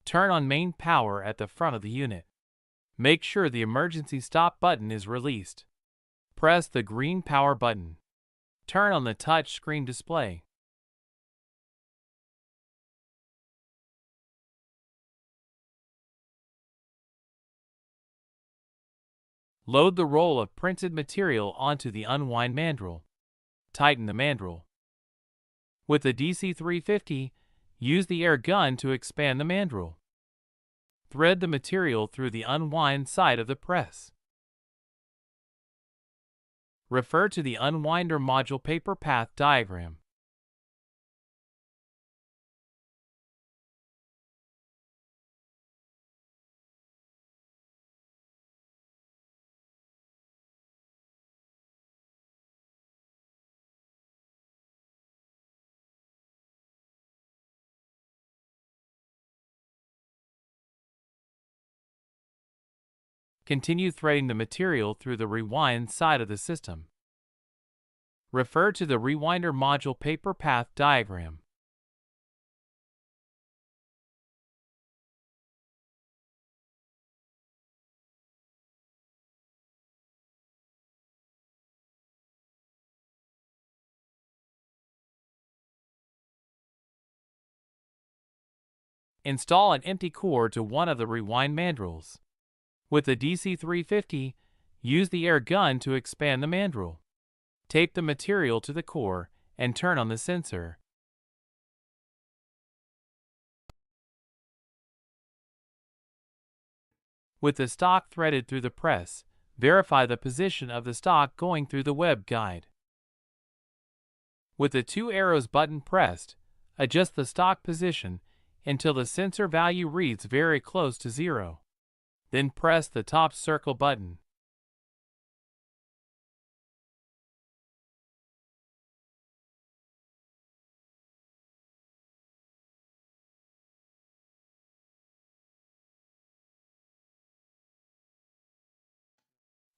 Turn on main power at the front of the unit. Make sure the emergency stop button is released. Press the green power button. Turn on the touch screen display. Load the roll of printed material onto the unwind mandrel. Tighten the mandrel. With the DC350, use the air gun to expand the mandrel. Thread the material through the unwind side of the press. Refer to the unwinder module paper path diagram. Continue threading the material through the rewind side of the system. Refer to the rewinder module paper path diagram. Install an empty core to one of the rewind mandrels. With the DC350, use the air gun to expand the mandrel. Tape the material to the core and turn on the sensor. With the stock threaded through the press, verify the position of the stock going through the web guide. With the two arrows button pressed, adjust the stock position until the sensor value reads very close to 0. Then press the top circle button.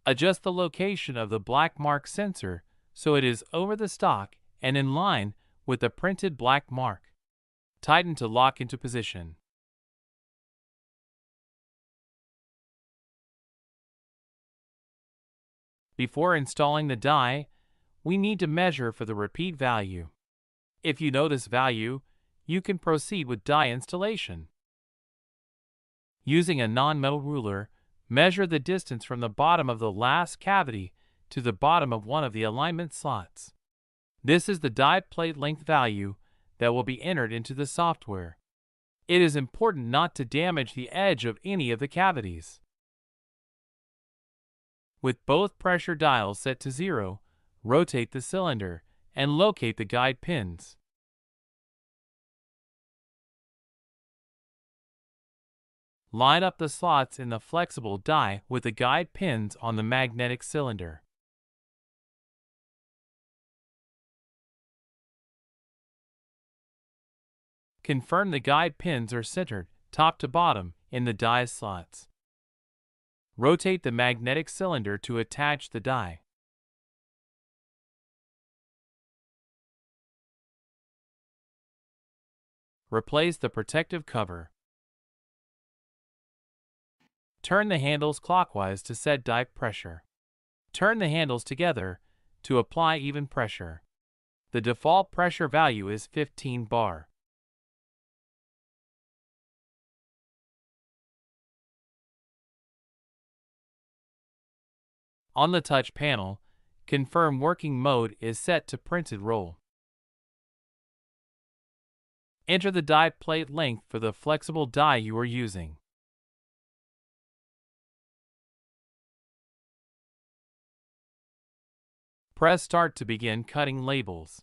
Adjust the location of the black mark sensor so it is over the stock and in line with the printed black mark. Tighten to lock into position. Before installing the die, we need to measure for the repeat value. If you know this value, you can proceed with die installation. Using a non-metal ruler, measure the distance from the bottom of the last cavity to the bottom of one of the alignment slots. This is the die plate length value that will be entered into the software. It is important not to damage the edge of any of the cavities. With both pressure dials set to 0, rotate the cylinder and locate the guide pins. Line up the slots in the flexible die with the guide pins on the magnetic cylinder. Confirm the guide pins are centered, top to bottom, in the die slots. Rotate the magnetic cylinder to attach the die. Replace the protective cover. Turn the handles clockwise to set die pressure. Turn the handles together to apply even pressure. The default pressure value is 15 bar. On the touch panel, confirm working mode is set to printed roll. Enter the die plate length for the flexible die you are using. Press Start to begin cutting labels.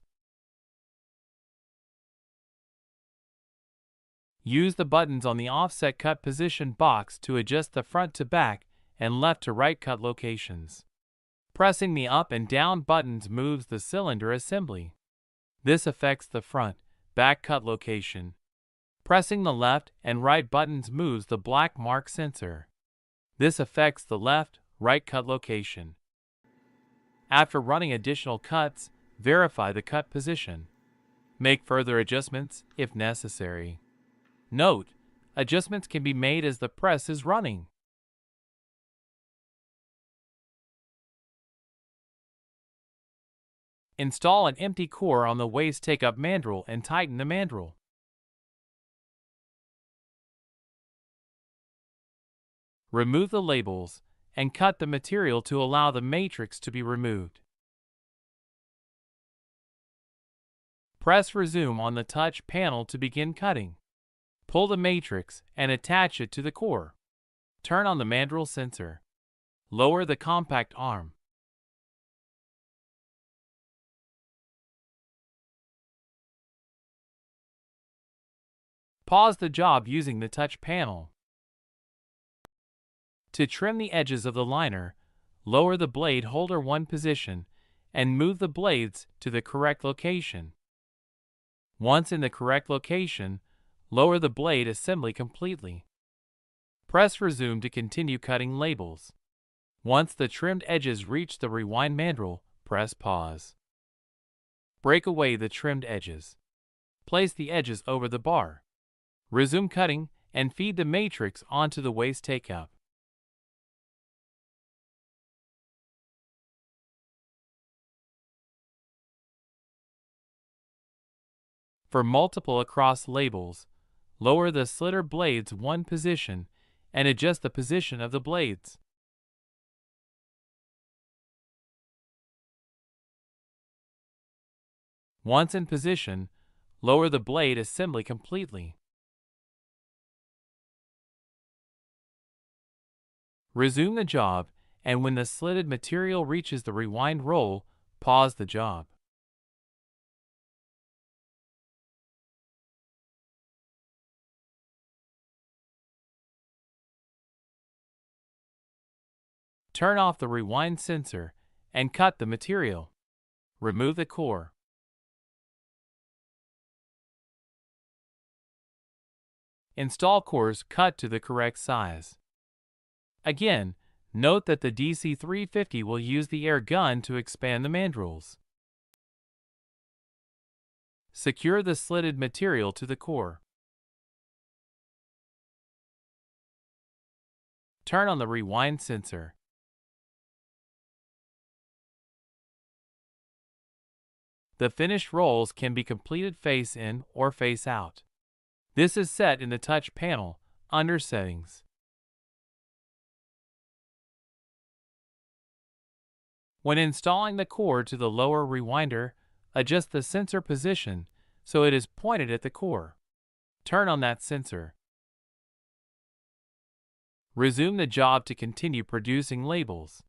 Use the buttons on the offset cut position box to adjust the front to back and left to right cut locations. Pressing the up and down buttons moves the cylinder assembly. This affects the front, back cut location. Pressing the left and right buttons moves the black mark sensor. This affects the left, right cut location. After running additional cuts, verify the cut position. Make further adjustments if necessary. Note, Adjustments can be made as the press is running. Install an empty core on the waste take-up mandrel and tighten the mandrel. Remove the labels and cut the material to allow the matrix to be removed. Press Resume on the touch panel to begin cutting. Pull the matrix and attach it to the core. Turn on the mandrel sensor. Lower the compact arm. Pause the job using the touch panel. To trim the edges of the liner, lower the blade holder one position and move the blades to the correct location. Once in the correct location, lower the blade assembly completely. Press Resume to continue cutting labels. Once the trimmed edges reach the rewind mandrel, press Pause. Break away the trimmed edges. Place the edges over the bar. Resume cutting and feed the matrix onto the waste take-up. For multiple across labels, lower the slitter blades one position and adjust the position of the blades. Once in position, lower the blade assembly completely. Resume the job, and when the slitted material reaches the rewind roll, pause the job. Turn off the rewind sensor and cut the material. Remove the core. Install cores cut to the correct size. Again, note that the DC350 will use the air gun to expand the mandrels. Secure the slitted material to the core. Turn on the rewind sensor. The finished rolls can be completed face in or face out. This is set in the touch panel, under Settings. When installing the core to the lower rewinder, adjust the sensor position so it is pointed at the core. Turn on that sensor. Resume the job to continue producing labels.